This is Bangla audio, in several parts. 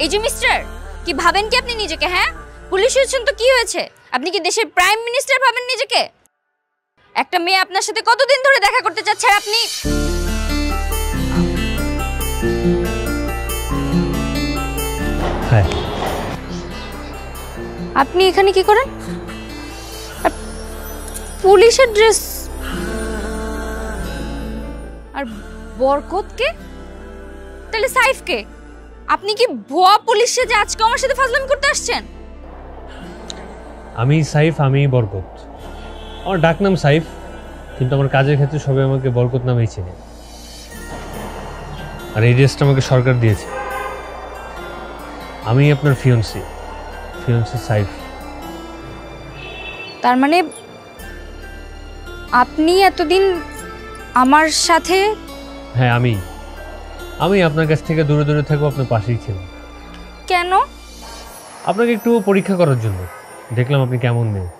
এই যে মিস্টার, কি ভাবেন কি আপনি নিজেকে? হ্যাঁ, পুলিশ হয়েছেন তো কি হয়েছে? আপনি কি দেশের প্রাইম মিনিস্টার ভাবেন নিজেকে? একটা মেয়ে আপনার সাথে কতদিন ধরে দেখা করতে চাচ্ছে আর আপনি হ্যাঁ। আপনি এখানে কি করেন? পুলিশের ড্রেস আর বরকতকে, তাহলে সাইফকে? আপনি কি ভুয়া পুলিশ সেজে আজকে আমার সাথে ফাজলামি করতে আসছেন? আমি সাইফ, আমি বরকত। আমার ডাকনাম সাইফ, কিন্তু আমার কাজের ক্ষেত্রে সবাই আমাকে বরকত নামেই চেনে। আর এই ড্রেসটা আমাকে সরকার দিয়েছে। আমি আপনার ফিয়ন্সি সাইফ। তার মানে আপনি এতদিন আমার সাথে? হ্যাঁ, আমি আপনার কাছ থেকে দূরে দূরে থাকবো, আপনার পাশেই ছিলাম। কেন? আপনাকে একটু পরীক্ষা করার জন্য। দেখলাম আপনি কেমন মেয়ে।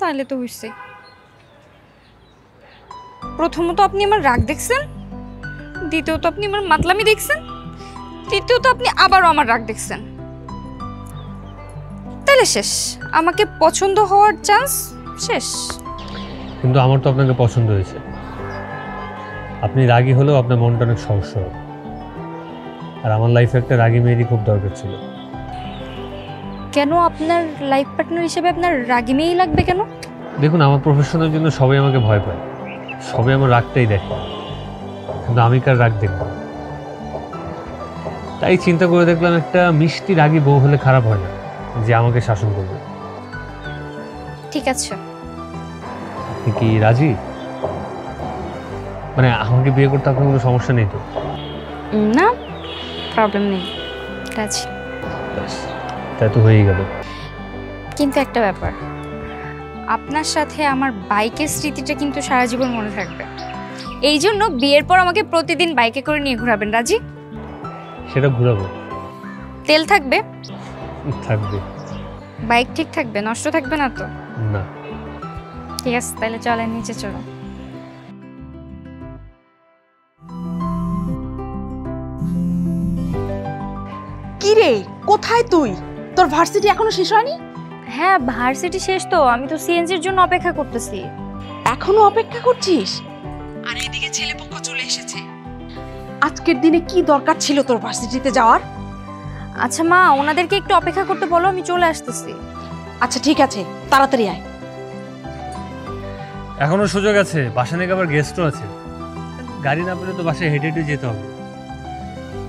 তাহলে তো হইছে। প্রথমত আপনি আমার রাগ দেখছেন, দ্বিতীয়ত আপনি আমার মাতলামি দেখছেন, তৃতীয়ত আপনি আবারও আমার রাগ দেখছেন। তাহলে শেষ, আমাকে পছন্দ হওয়ার চান্স শেষ। কিন্তু আমার তো আপনাকে পছন্দ হয়েছে। আপনি রাগী হলেও আপনার মনটা অনেক সহজ সরল। আর আমার লাইফে একটা রাগী মেয়েরই খুব দরকার ছিল। কেন আপনার লাইফ পার্টনার হিসেবে আপনার রাগী মেয়েই লাগবে কেন? দেখুন, আমার প্রফেশনের জন্য সবাই আমাকে ভয় পায়, সবাই আমার রাগটাই দেখে, কিন্তু আমি কার রাগ দেখব? তাই চিন্তা করে দেখলাম একটা মিষ্টি রাগী বউ হলে খারাপ হয় না, যে আমাকে শাসন করবে। ঠিক আছে। আপনি কি রাজি? মানে আমাকে বিয়ে করতে আপনার কোনো সমস্যা নেই তো? না, প্রবলেম নেই, রাজি। তাই তো হয়েই গেল। কিন্তু একটা ব্যাপার, আপনার সাথে আমার বাইকের স্মৃতিটা কিন্তু সারা জীবন মনে থাকবে। এই জন্য বিয়ের পর আমাকে প্রতিদিন বাইকে করে নিয়ে ঘোরাবেন, রাজি? সেটা ঘুরাবো। তেল থাকবে? থাকবে। বাইক ঠিক থাকবে, নষ্ট থাকবে না তো? না। ঠিক আছে, তাহলে চলেন নিচে চলো। কি রে, কোথায় তুই? তোর ভার্সিটি এখনো শেষ হয়নি? হ্যাঁ, ভার্সিটি শেষ তো, আমি তো সিএনজির জন্য অপেক্ষা করতেছি। এখনো অপেক্ষা করছিস? আর এদিকে ছেলেপক্ষ চলে এসেছে। আজকের দিনে কি দরকার ছিল তোর ভার্সিটিতে যাওয়ার? আচ্ছা মা, ওনাদেরকে একটু অপেক্ষা করতে বলো, আমি চলে আসতেছি। আচ্ছা ঠিক আছে, তাড়াতাড়ি আয়। এখনো সুযোগ আছে, বাসা নাকি আবার গেস্টও আছে। গাড়ি না পেলে তো বাসায় হেঁটে হেঁটে যেতে হবে।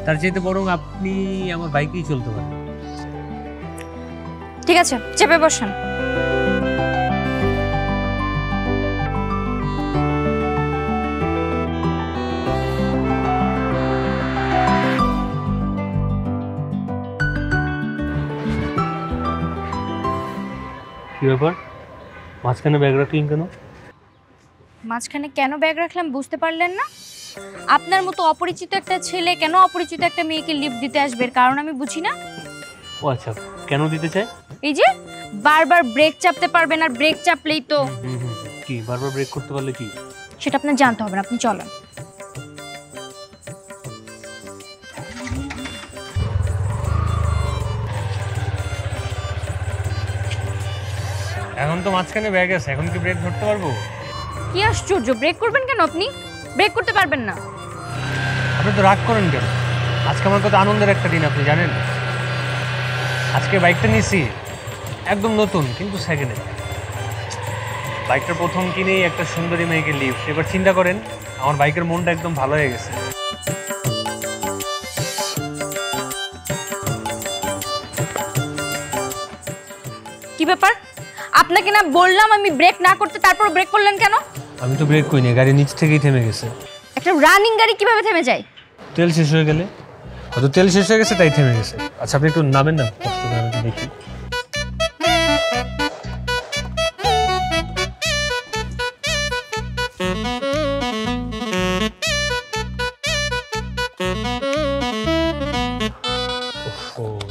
তার চাইতে বরং আপনি আমার বাইকেই চলতে পারেন। ঠিক আছে, চেপে বসেন। কি ব্যাপার, মাঝখানে ব্যাগ রাখলেন কেন? মাঝখানে কেন ব্যাগ রাখলাম বুঝতে পারলেন না? আপনার মতো অপরিচিত একটা ছেলে কেন অপরিচিত একটা মেয়েকে লিফট দিতে আসবে, এর কারণ আমি বুঝি না। ও আচ্ছা, কেন দিতে চাই? এই যে বারবার ব্রেক চাপতে পারবেন, আর ব্রেক চাপলেই তো। কি বারবার ব্রেক করতে পারলে কি? সেটা আপনার জানতে হবে না, আপনি চলেন। এখন তো মাঝখানে ব্যাগ আছে, এখন কি ব্রেক ধরতে পারবো? কি আশ্চর্য, ব্রেক করবেন কেন আপনি? ব্রেক করতে পারবেন না? আপনি তো রাগ করেন কেন? আজকে আমার কত আনন্দের একটা দিন, আপনি জানেন। আজকে বাইকটা নিয়েছি, একদম নতুন কিন্তু সেকেন্ড হ্যান্ড। বাইকটা প্রথম কিনেই একটা সুন্দরী মেয়েকে লিফট। এবার চিন্তা করেন, আমার বাইকের মনটা একদম ভালো হয়ে গেছে। কি ব্যাপার, আপনাকে না বললাম আমি ব্রেক না করতে, তারপর ব্রেক করলেন কেন? আমি তো ব্রেক করিনি, গাড়ি নিচ থেকেই থেমে গেছে। একটা রানিং গাড়ি কিভাবে থেমে যায়? তেল শেষ হয়ে গেলে। হয়তো তেল শেষ হয়ে গেছে তাই থেমে গেছে। আচ্ছা আপনি একটু নামেন না, কষ্ট করে আমি দেখি।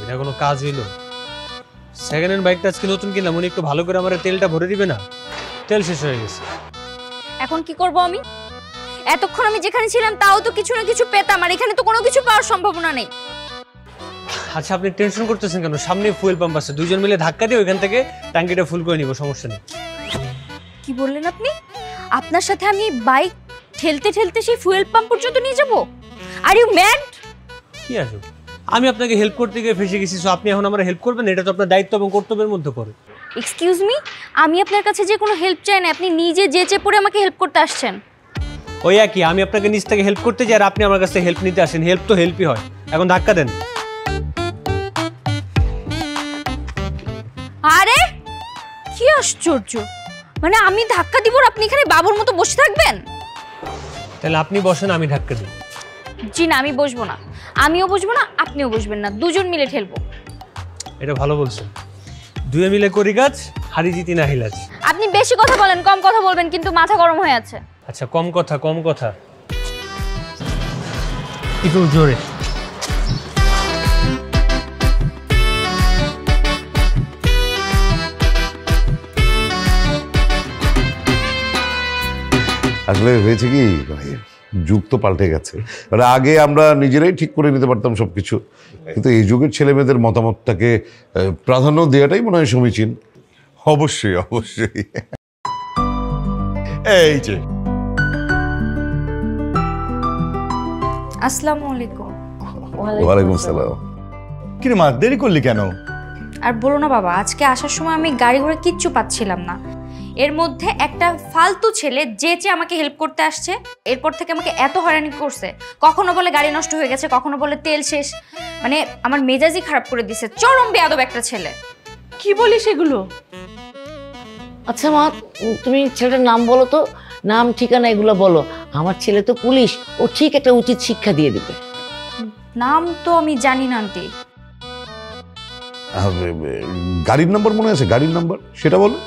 এটা কোনো কাজ হইলো? সেকেন্ড হ্যান্ড বাইকটা আজকে নতুন কিনলাম, উনি একটু ভালো করে আমার তেলটা ভরে দিবে না? তেল শেষ হয়ে গেছে। এখন কি করব আমি? এতক্ষণ আমি যেখানে ছিলাম তাও তো কিছু না কিছু পেতাম, আর এখানে তো কোনো কিছু পাওয়ার সম্ভাবনা নেই। আচ্ছা আপনি টেনশন করতেছেন কেন? সামনে ফুয়েল পাম্প আছে, দুইজন মিলে ধাক্কা দিয়ে ওইখান থেকে ট্যাঙ্কিটা ফুল করে নিব, সমস্যা নেই। কি বললেন আপনি? আপনার সাথে আমি বাইক ঠেলতে ঠেলতে সেই ফুয়েল পাম্প পর্যন্ত নিয়ে যাব? Are you mad? কি আছে, আমি আপনাকে হেল্প করতে গিয়ে ফেসে গেছি, সো আপনি এখন আমার হেল্প করবেন? এটা তো আপনার দায়িত্ব এবং কর্তব্যের মধ্যে পড়ে। এক্সকিউজ মি, আমি আপনার কাছে যে কোনো হেল্প চাই না, আপনি নিজে যেচে পড়ে আমাকে হেল্প করতে আসছেন। ওই একই, আমি আপনাকে নিজ থেকে হেল্প করতে যাই আর আপনি আমার কাছে হেল্প নিতে আসেন। হেল্প তো হেল্পই হয়। এখন ধাক্কা দেন। আরে কি আশ্চর্য, মানে আমি ধাক্কা দিব আর আপনি এখানে বাবুর মতো বসে থাকবেন? তাহলে আপনি বসেন, আমি ধাক্কা দিই। জি না, আমি বসবো না, আমিও বসবো না, আপনিও বসবেন না, দুজন মিলে ঠেলবো। এটা ভালো বলছেন, দুয়ে মিলে করি কাজ, হারি জিতি না হিলাজ। আপনি বেশি কথা বলেন, কম কথা বলবেন, কিন্তু মাথা গরম হয়ে আছে। আচ্ছা কম কথা কম কথা, একটু জোরে। আসলে হয়েছে কি, যুগ তো পাল্টে গেছে। মানে আগে আমরা নিজেরাই ঠিক করে নিতে পারতাম সবকিছু, কিন্তু এই যুগের ছেলে মেয়েদের মতামতটাকে প্রাধান্য দেওয়াটাই মনে হয় সমীচীন। অবশ্যই অবশ্যই। এই যে আসসালামু আলাইকুম। ওয়ালাইকুম সালাম। কিরে মা, দেরি করলি কেন? আর বলো না বাবা, আজকে আসার সময় আমি গাড়ি ঘোড়া কিচ্ছু পাচ্ছিলাম না। এর মধ্যে একটা ফালতু ছেলে যেচে আমাকে হেল্প করতে আসছে, এরপর থেকে আমাকে এত হয়রানি করছে। কখনো বলে গাড়ি নষ্ট হয়ে গেছে, কখনো বলে তেল শেষ, মানে আমার মেজাজই খারাপ করে দিছে। চরম বেয়াদব একটা ছেলে। কি বলিস এগুলো? আচ্ছা মা, তুমি ছেলেটার নাম বলো তো, নাম ঠিকানা এগুলো বলো। আমার ছেলে তো পুলিশ, ও ঠিক একটা উচিত শিক্ষা দিয়ে দিবে। নাম তো আমি জানি না আন্টি। গাড়ির নাম্বার মনে আছে? গাড়ির নাম্বার সেটা বলো।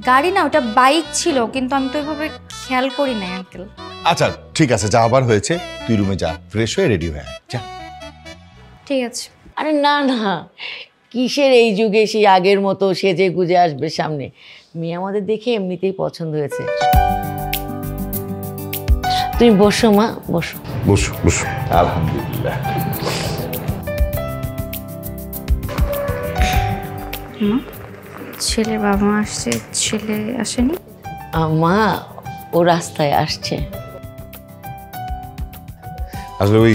গাড়ি না, ওটা বাইক ছিল, কিন্তু আমি তো ওইভাবে খেয়াল করি নাই আঙ্কেল। আচ্ছা ঠিক আছে, যা আবার হয়েছে, তুই রুমে যা, ফ্রেশ হয়ে রেডি হয়ে আয়, যা। ঠিক আছে। আরে না না, কিসের এই যুগে সেই আগের মতো সেজে গুজে আসবে সামনে? মেয়ে আমাদের দেখে এমনিতেই পছন্দ হয়েছে। তুমি বসো মা, বসো বসো বসো। আলহামদুলিল্লাহ। ছেলের বাবা মা আসছে, ছেলে আসেনি? মা ও রাস্তায় আসছে। আসলে ওই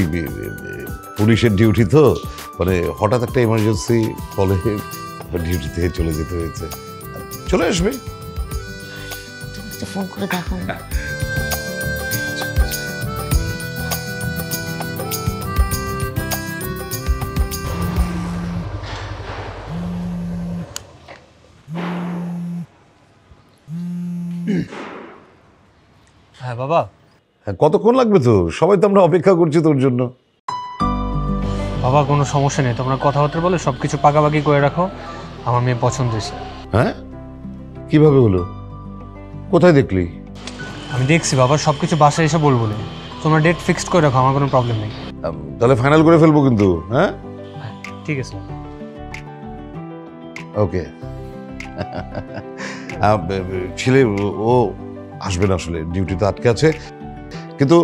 পুলিশের ডিউটি তো, মানে হঠাৎ একটা এমার্জেন্সি ফলে ডিউটি থেকে চলে যেতে হয়েছে। চলে আসবে। তুমি একটা ফোন করে দেখো না। হ্যাঁ বাবা। হ্যাঁ, কতক্ষণ লাগবে? তো সবাই তো আমরা অপেক্ষা করছি তোর জন্য। বাবা কোনো সমস্যা নেই, তোমরা কথাবার্তা বলে সবকিছু পাকাপাকি করে রাখো। আমার মেয়ে পছন্দ হয়েছে। হ্যাঁ, কিভাবে হলো? কোথায় দেখলি? আমি দেখছি বাবা, সবকিছু বাসায় এসে বলবো না। তোমরা ডেট ফিক্সড করে রাখো, আমার কোনো প্রবলেম নেই। তাহলে ফাইনাল করে ফেলবো কিন্তু। হ্যাঁ ঠিক আছে। ওকে। ছেলে ও আসবে না, আসলে ডিউটিতে আটকে আছে, কিন্তু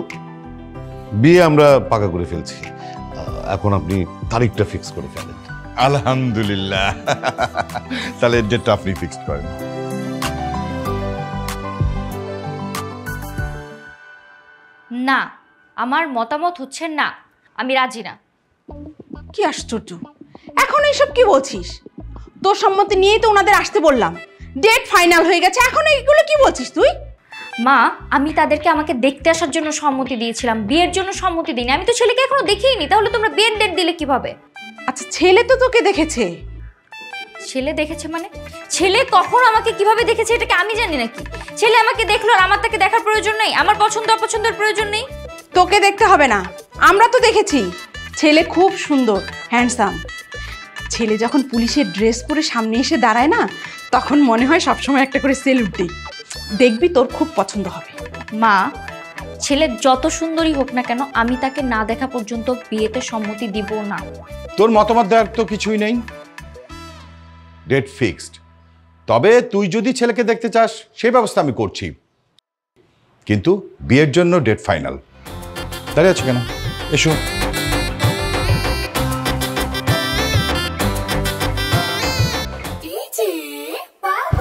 বিয়ে আমরা পাকা করে ফেলছি। এখন আপনি তারিখটা ফিক্স করে ফেলেন। আলহামদুলিল্লাহ। তাহলে ডেটটা আপনি ফিক্সড করেন। না, আমার মতামত হচ্ছে না, আমি রাজি না। কি আশ্চর্য, এখন এইসব কি বলছিস? তোর সম্মতি নিয়েই তো ওনাদের আসতে বললাম, ডেট ফাইনাল হয়ে গেছে, এখন এইগুলো কি বলছিস তুই? মা, আমি তাদেরকে আমাকে দেখতে আসার জন্য সম্মতি দিয়েছিলাম, বিয়ের জন্য সম্মতি দিইনি। আমি তো ছেলেকে এখনো দেখিনি, তাহলে তোমরা বিয়ের ডেট দিলে কিভাবে? আচ্ছা, ছেলে তো তোকে দেখেছে। ছেলে দেখেছে মানে? ছেলে কখন আমাকে কিভাবে দেখেছে এটাকে আমি জানি নাকি? ছেলে আমাকে দেখলো আর আমার তাকে দেখার প্রয়োজন নেই? আমার পছন্দ অপছন্দের প্রয়োজন নেই? তোকে দেখতে হবে না, আমরা তো দেখেছি। ছেলে খুব সুন্দর, হ্যান্ডসাম। ছেলে যখন পুলিশের ড্রেস পরে সামনে এসে দাঁড়ায় না, তখন মনে হয় সবসময় একটা করে সেলুট দিই। দেখবি তোর খুব পছন্দ হবে। মা, ছেলে যত সুন্দরী হোক না কেন, আমি তাকে না দেখা পর্যন্ত বিয়েতে সম্মতি দিব না। তোর মতামত দেওয়ার তো কিছুই নেই, ডেট ফিক্সড। তবে তুই যদি ছেলেকে দেখতে চাস সেই ব্যবস্থা আমি করছি, কিন্তু বিয়ের জন্য ডেট ফাইনাল। দাঁড়িয়ে আছো কেন? এসো।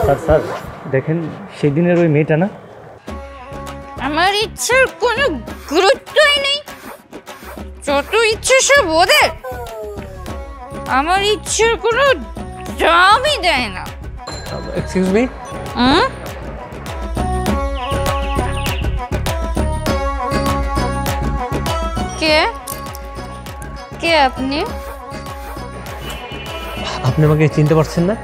স্যার স্যার দেখেন সেদিনের ওই মেয়েটা না? আমার ইচ্ছার কোনো গুরুত্বই নেই, যত ইচ্ছে সব ওদের। আমার ইচ্ছার কোনো দামই দেয় না। এক্সকিউজ মি, কে কে আপনি? আপনি আমাকে চিনতে পারছেন না?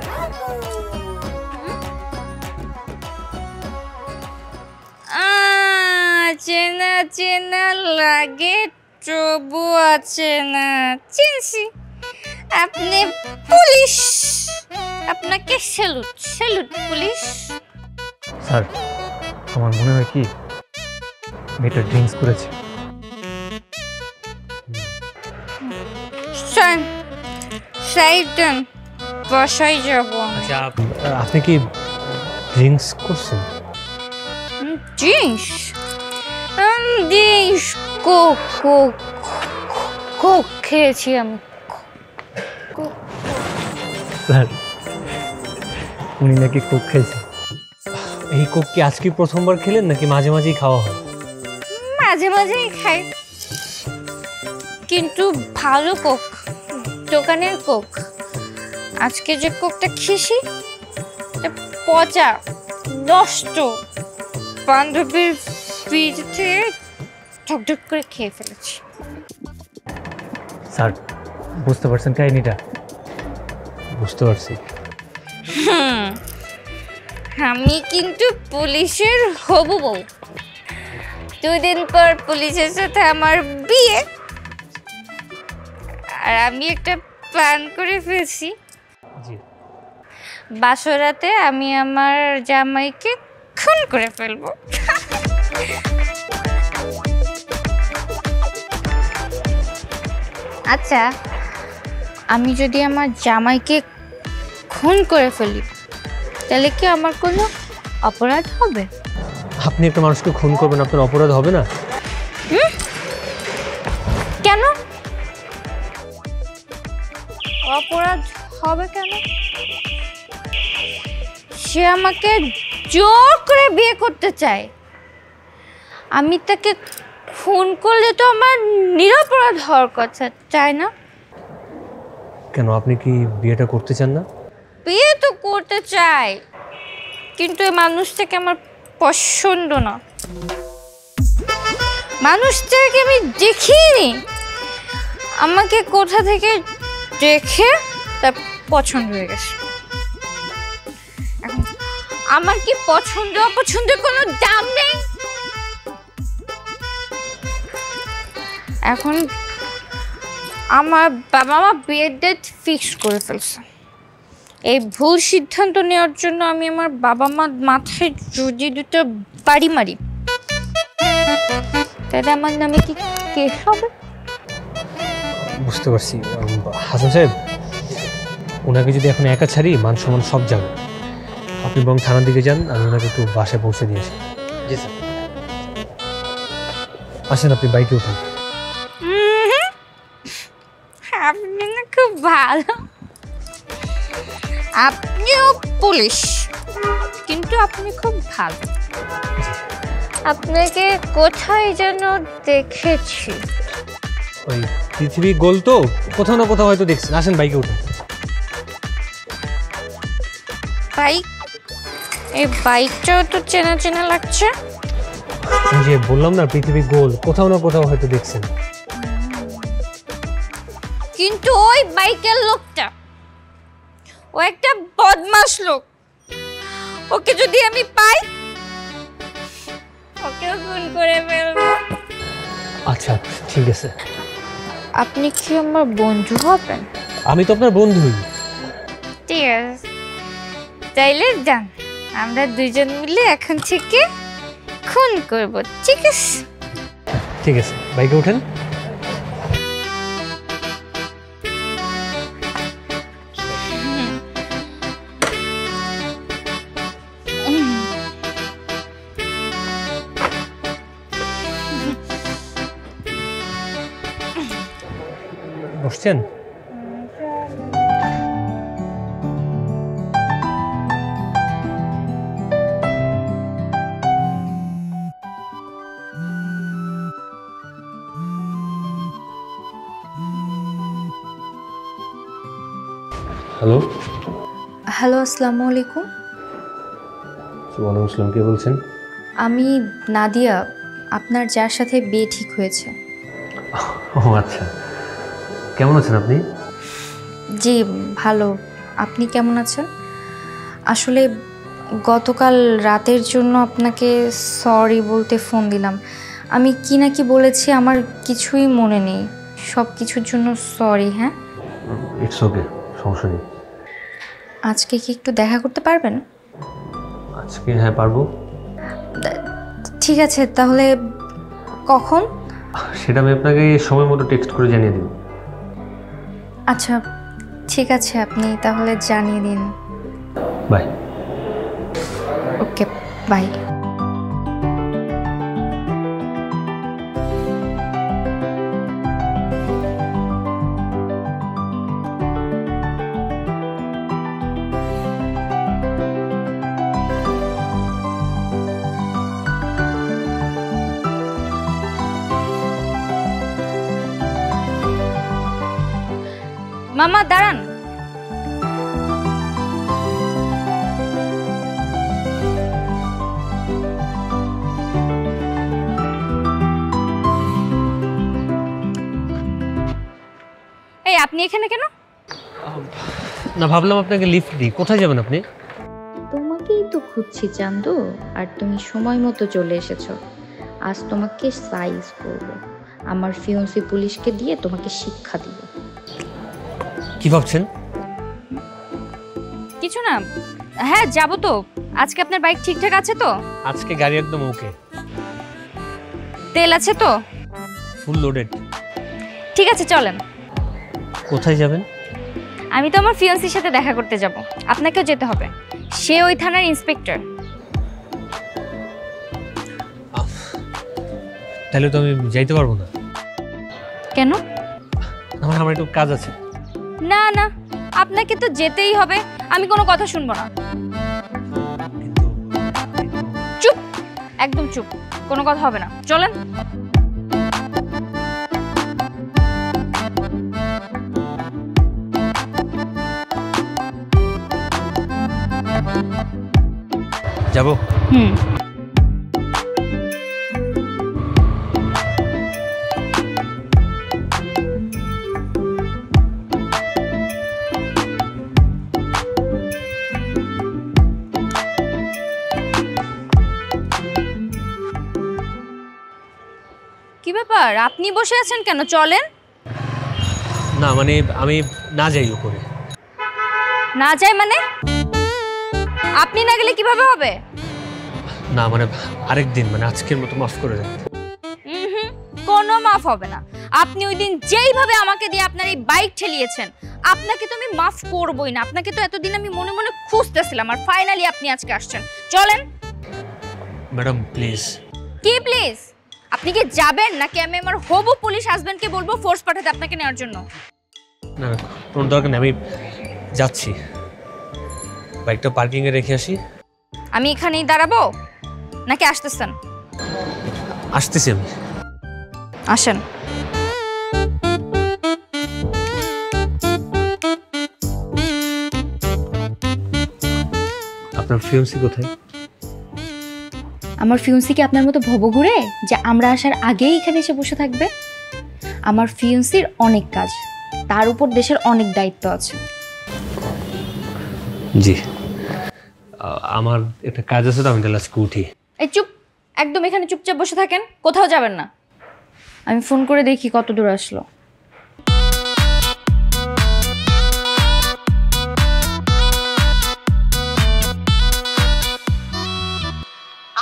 চেনা চেনা লাগে, তবু আছে না। চিনছি, আপনি পুলিশ। আপনাকে স্যালুট স্যালুট পুলিশ। স্যার আমার মনে হয় কি মেয়েটা ড্রিঙ্কস করেছে। সাইডন বসাই যাব। আচ্ছা আপনি কি ড্রিঙ্কস করছেন? Drinks drinks Coke Coke Coke খেয়েছি আমি। স্যার উনি নাকি কোক খাইছে। এই কোক কি আজকে প্রথমবার খেলেন নাকি মাঝে মাঝেই খাওয়া হয়? মাঝে মাঝেই খাই, কিন্তু ভালো কোক, দোকানের কোক। আজকে যে কোকটা খেয়েছি পচা, নষ্ট। বান্ধবীর ফ্রিজ থেকে ঢকঢক করে খেয়ে ফেলেছি। স্যার বুঝতে পারছেন কাহিনীটা? বুঝতে পারছি। আমি কিন্তু পুলিশের হবু বউ। 2 দিন পর পুলিশের সাথে আমার বিয়ে, আর আমি একটা প্ল্যান করে ফেলছি। জি। বাসরাতে আমি আমার জামাইকে খুন করে ফেলবো। আচ্ছা, আমি যদি আমার জামাইকে খুন করে ফেলি তাহলে কি আমার কোনো অপরাধ হবে? আপনি একটা মানুষকে খুন করবেন, আপনার অপরাধ হবে না? কেন অপরাধ হবে কেন? সে আমাকে জোর করে বিয়ে করতে চায়, আমি তাকে খুন করলে তো আমার নিরপরাধ হওয়ার কথা, তাই না? কেন আপনি কি বিয়েটা করতে চান না? বিয়ে তো করতে চাই, কিন্তু এই মানুষটাকে আমার পছন্দ না। মানুষটাকে আমি দেখিনি, আমাকে কোথা থেকে দেখে তার পছন্দ হয়ে গেছে। এখন আমার কি পছন্দ অপছন্দের কোনো দাম নেই? এখন আমার বাবা মা বিয়ের ডেট ফিক্স করে ফেলছে। এই ভুল সিদ্ধান্ত নেওয়ার জন্য আমি আমার বাবা মা মাথায় যদি 2টা বাড়ি মারি তাহলে আমার নামে কি কেস হবে? বুঝতে পারছি। হাসান সাহেব, ওনাকে যদি এখন একা ছাড়ি মান সম্মান সব যাবে। আপনি বরং থানার দিকে যান, আমি ওনাকে একটু বাসায় পৌঁছে দিয়ে আসি। জি স্যার। আসেন, আপনি বাইকে উঠুন। আপনি না খুব ভালো। আপনিও পুলিশ, কিন্তু আপনি খুব ভালো। আপনাকে কোথায় যেন দেখেছি। ওই পৃথিবী গোল তো, কোথাও না কোথাও হয়তো দেখছেন। আসেন বাইকে উঠুন। বাইক? এই বাইকটাও তো চেনা চেনা লাগছে। যে বললাম না পৃথিবী গোল, কোথাও না কোথাও হয়তো দেখছেন। কিন্তু ওই বাইকের লোকটা ও একটা বদমাশ লোক। ওকে যদি আমি পাই ওকেও খুন করে ফেলবো। আচ্ছা ঠিক আছে। আপনি কি আমার বন্ধু হবেন? আমি তো আপনার বন্ধুই। ঠিক আছে, তাইলে যান, আমরা দুজন মিলে এখন থেকে খুন করব, ঠিক আছে? ঠিক আছে, বাইকে ওঠেন। বসছেন? হ্যালো, হ্যালো, আসসালামু আলাইকুম। ওয়ালাইকুম আসসালাম, কে বলছেন? আমি নাদিয়া, আপনার যার সাথে বিয়ে ঠিক হয়েছে। ও আচ্ছা, কেমন আছেন আপনি? জি ভালো, আপনি কেমন আছেন? আসলে গতকাল রাতের জন্য আপনাকে সরি বলতে ফোন দিলাম। আমি কি না কি বলেছি আমার কিছুই মনে নেই, সব কিছুর জন্য সরি। হ্যাঁ, ইটস ওকে, সমস্যা নেই। আজকে কি একটু দেখা করতে পারবেন? আজকে হ্যাঁ পারবো। ঠিক আছে, তাহলে কখন? সেটা আমি আপনাকে সময় মতো টেক্সট করে জানিয়ে দেব। আচ্ছা ঠিক আছে, আপনি তাহলে জানিয়ে দিন। বাই। Okay, bye. মামা দাঁড়ান। এই আপনি এখানে কেন? না, ভাবলাম আপনাকে লিফট দিই। কোথায় যাবেন আপনি? তোমাকেই তো খুঁজছি চান্দু, আর তুমি সময় মতো চলে এসেছো। আজ তোমাকে সাইজ করব, আমার ফিয়ন্সি পুলিশকে দিয়ে তোমাকে শিক্ষা দিব। কি ভাবছেন? কিছু না। হ্যাঁ যাবো তো। আজকে আপনার বাইক ঠিকঠাক আছে তো? আজকে গাড়ি একদম ওকে, তেল আছে তো? Full loaded. ঠিক আছে চলেন। কোথায় যাবেন? আমি তো আমার ফিয়ন্সির সাথে দেখা করতে যাব, আপনাকেও যেতে হবে। সে ওই থানার ইন্সপেক্টর। তাহলে তো আমি যাইতে পারবো না। কেন? আমার একটু কাজ আছে। না না, আপনাকে তো যেতেই হবে, আমি কোনো কথা শুনবো না। চুপ, একদম চুপ, কোনো কথা হবে না, চলেন। যাবো? হুম। কি ব্যাপার, আপনি বসে আছেন কেন? চলেন। না মানে আমি না যাই উপরে। না যাই মানে? আপনি না গেলে কিভাবে হবে? না মানে আরেকদিন, মানে আজকের মতো মাফ করে দেন। কোনো মাফ হবে না। আপনি ওই দিন যেইভাবে আমাকে দিয়ে আপনার এই বাইক ঠেলিয়েছেন, আপনাকে তো আমি মাফ করবই না। আপনাকে তো এতদিন আমি মনে মনে খুঁজতেছিলাম, আর ফাইনালি আপনি আজকে আসছেন। চলেন। Madam please. কি প্লিজ? আপনি কি যাবেন নাকি আমি আমার হবু পুলিশ হাজবেন্ডকে বলবো ফোর্স পাঠাতে আপনাকে নেওয়ার জন্য? না না, কোনো দরকার নেই, আমি যাচ্ছি। বাইকটা পার্কিংয়ে রেখে আসি। আমি এখানেই দাঁড়াবো নাকি আসতেছেন? আসতেছি আমি। আসেন। আপনার ফিয়ন্সি কোথায়? আমার ফিয়ন্সি কি আপনার মতো ভবঘুরে যে আমরা আসার আগেই এখানে এসে বসে থাকবে? আমার ফিয়ন্সির অনেক কাজ, তার উপর দেশের অনেক দায়িত্ব আছে। জি, আমার একটা কাজ আছে তো, আমি তাহলে আজকে উঠি। এই চুপ, একদম এখানে চুপচাপ বসে থাকেন, কোথাও যাবেন না। আমি ফোন করে দেখি কত দূর আসলো।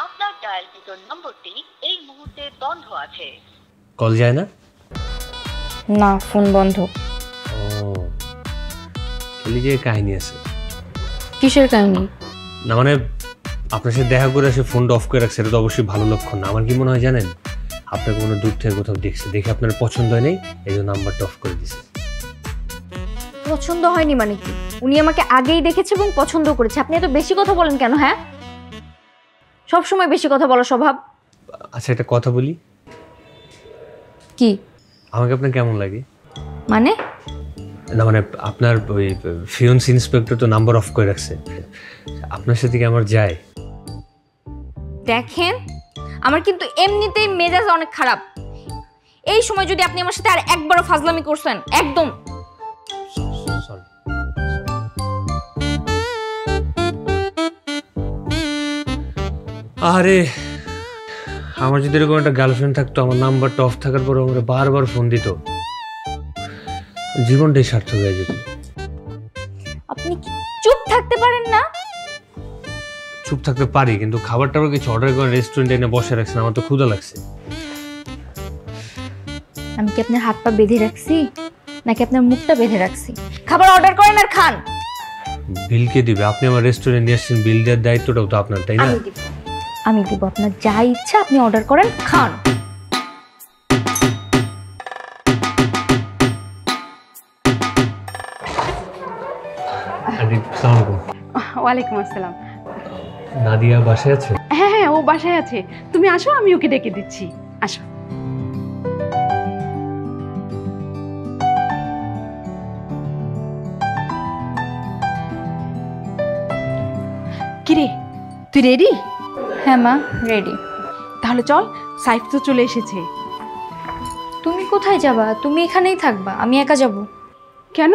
আপনার ডায়ালকৃত নম্বরটি এই মুহূর্তে বন্ধ আছে। কল যায় না? না, ফোন বন্ধ। ও, খেলি যে কাহিনী আছে। কিসের কাহিনী? না মানে আপনার সাথে দেখা করে সে ফোনটা অফ করে রাখছে, এটা তো অবশ্যই ভালো লক্ষণ না। আমার কি মনে হয় জানেন, আপনাকে কোনো দূর থেকে কোথাও দেখছে, দেখে আপনার পছন্দ হয় নাই, এই জন্য নাম্বারটা অফ করে দিছে। পছন্দ হয়নি মানে কি? উনি আমাকে আগেই দেখেছে এবং পছন্দ করেছে। আপনি এত বেশি কথা বলেন কেন? হ্যাঁ, সব সময় বেশি কথা বলার স্বভাব। আচ্ছা একটা কথা বলি, কি? আমাকে আপনার কেমন লাগে? মানে না মানে আপনার ওই ফিয়ন্স ইন্সপেক্টর তো নাম্বার অফ করে রাখছে, আপনার সাথে কি আমার যায়? দেখেন, আমার কিন্তু এমনিতেই মেজাজ অনেক খারাপ। এই সময় যদি আপনি আমার সাথে আর একবারও ফাজলামি করছেন, একদম সরি। আরে আমার যদি এরকম একটা গার্লফ্রেন্ড থাকতো, আমার নাম্বারটা অফ থাকার পরে আমার বারবার ফোন দিত, জীবনটাই সার্থক হয়ে যেত। আপনি কি চুপ থাকতে পারেন না? চুপ থাকতে পারি, কিন্তু খাবার টাবার কিছু অর্ডার করে রেস্টুরেন্টে এনে বসে রাখছেন, আমার তো ক্ষুধা লাগছে। আমি কি আপনার হাত পা বেঁধে রাখছি নাকি আপনার মুখটা বেঁধে রাখছি? খাবার অর্ডার করেন আর খান। বিল কে দিবে? আপনি আমার রেস্টুরেন্ট নিয়ে আসছেন, বিল দেওয়ার দায়িত্বটাও তো আপনার, তাই না? আমি দিব। আপনার যা ইচ্ছা আপনি অর্ডার করেন, খান। আসসালামু আলাইকুম। ওয়ালাইকুম আসসালাম। নাদিয়া বাসায় আছে? হ্যাঁ হ্যাঁ, ও বাসায় আছে। তুমি আসো, আমি ওকে ডেকে দিচ্ছি। আসো। কিরে, তুই রেডি? হ্যাঁ মা, রেডি। তাহলে চল, সাইফ তো চলে এসেছে। তুমি কোথায় যাবা? তুমি এখানেই থাকবা, আমি একা যাব। কেন?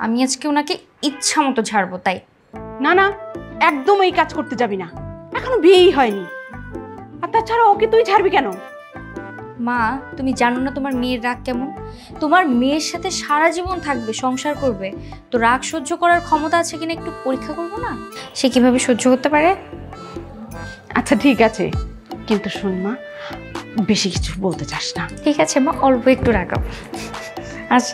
আমি আজকে ওনাকে ইচ্ছা মতো ছাড়বো, তাই। না না, একদম এই কাজ করতে যাবি না, এখনো বিয়েই হয়নি। আর তাছাড়া ওকে তুই ছাড়বি কেন? মা, তুমি জানো না তোমার মেয়ের রাগ কেমন? তোমার মেয়ের সাথে সারা জীবন থাকবে, সংসার করবে, তো রাগ সহ্য করার ক্ষমতা আছে কিনা একটু পরীক্ষা করবো না? সে কিভাবে সহ্য করতে পারে? আচ্ছা ঠিক আছে, কিন্তু শোন মা, বেশি কিছু বলতে চাস না। ঠিক আছে মা, অল্প একটু রাগাও। আচ্ছা।